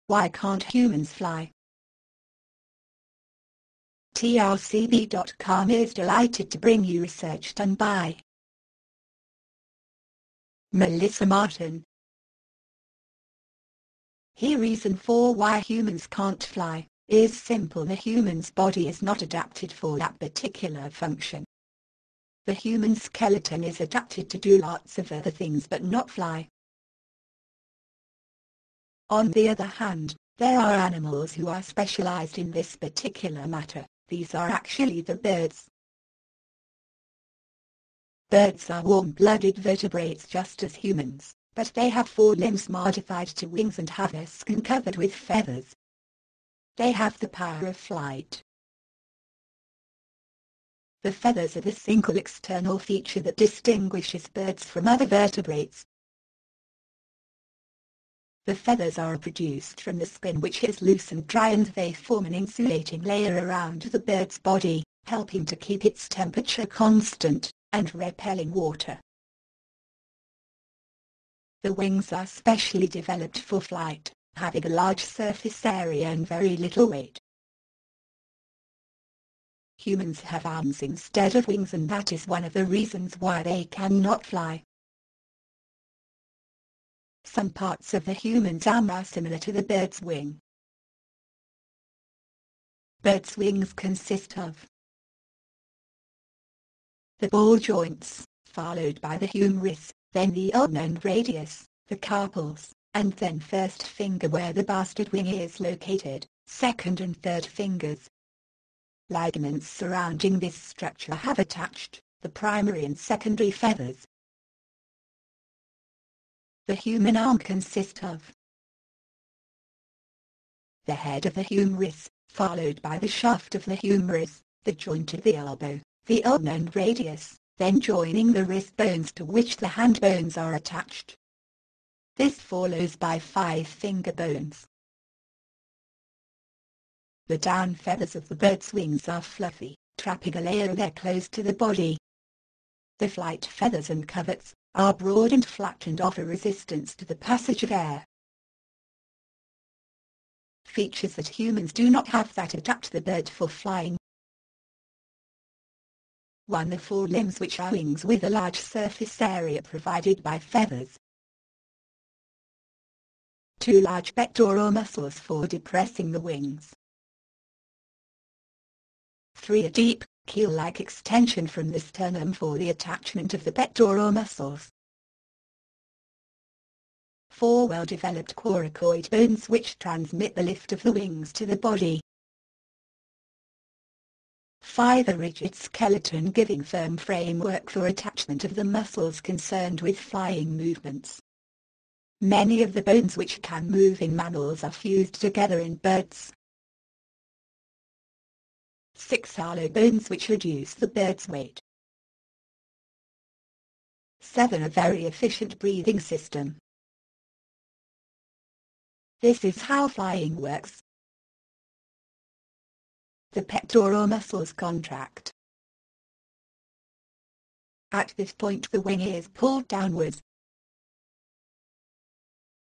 Why can't humans fly? TRCB.com is delighted to bring you research done by Melissa Martin. Here, reason for why humans can't fly is simple. The human's body is not adapted for that particular function. The human skeleton is adapted to do lots of other things but not fly. On the other hand, there are animals who are specialized in this particular matter. These are actually the birds. Birds are warm-blooded vertebrates just as humans, but they have forelimbs modified to wings and have their skin covered with feathers. They have the power of flight. The feathers are the single external feature that distinguishes birds from other vertebrates. The feathers are produced from the skin, which is loose and dry, and they form an insulating layer around the bird's body, helping to keep its temperature constant and repelling water. The wings are specially developed for flight, having a large surface area and very little weight. Humans have arms instead of wings, and that is one of the reasons why they cannot fly. Some parts of the human's arm are similar to the bird's wing. Bird's wings consist of the ball joints, followed by the humerus, then the ulna and radius, the carpals, and then first finger where the bastard wing is located, second and third fingers. Ligaments surrounding this structure have attached the primary and secondary feathers. The human arm consists of the head of the humerus, followed by the shaft of the humerus, the joint of the elbow, the ulna and radius, then joining the wrist bones to which the hand bones are attached. This follows by 5 finger bones. The down feathers of the bird's wings are fluffy, trapping a layer there close to the body. The flight feathers and coverts are broad and flat and offer resistance to the passage of air. Features that humans do not have that adapt the bird for flying. 1. The forelimbs, which are wings with a large surface area provided by feathers. 2. Large pectoral muscles for depressing the wings. 3. A deep, keel-like extension from the sternum for the attachment of the pectoral muscles. 4. Well-developed coracoid bones which transmit the lift of the wings to the body. 5. A rigid skeleton giving firm framework for attachment of the muscles concerned with flying movements. Many of the bones which can move in mammals are fused together in birds. 6. Hollow bones which reduce the bird's weight. 7. A very efficient breathing system. This is how flying works. The pectoral muscles contract. At this point the wing is pulled downwards.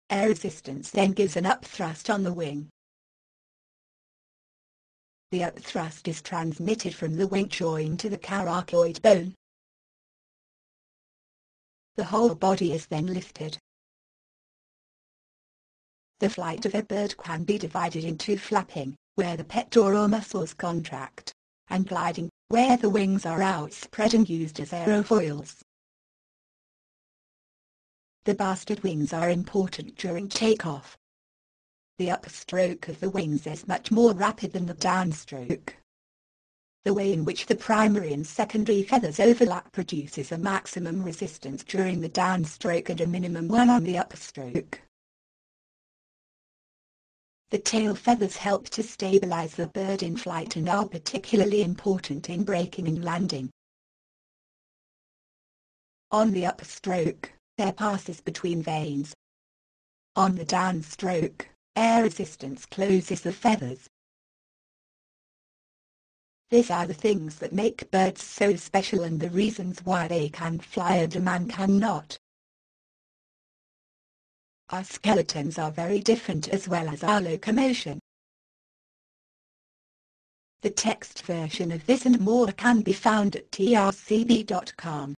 Air resistance then gives an upthrust on the wing. The upthrust is transmitted from the wing joint to the coracoid bone. The whole body is then lifted. The flight of a bird can be divided into flapping, where the pectoral muscles contract, and gliding, where the wings are outspread and used as aerofoils. The bastard wings are important during takeoff. The upstroke of the wings is much more rapid than the downstroke. The way in which the primary and secondary feathers overlap produces a maximum resistance during the downstroke and a minimum one on the upstroke. The tail feathers help to stabilize the bird in flight and are particularly important in braking and landing. On the upstroke, air passes between veins. On the downstroke, air resistance closes the feathers. These are the things that make birds so special and the reasons why they can fly and a man cannot. Our skeletons are very different as well as our locomotion. The text version of this and more can be found at trcb.com.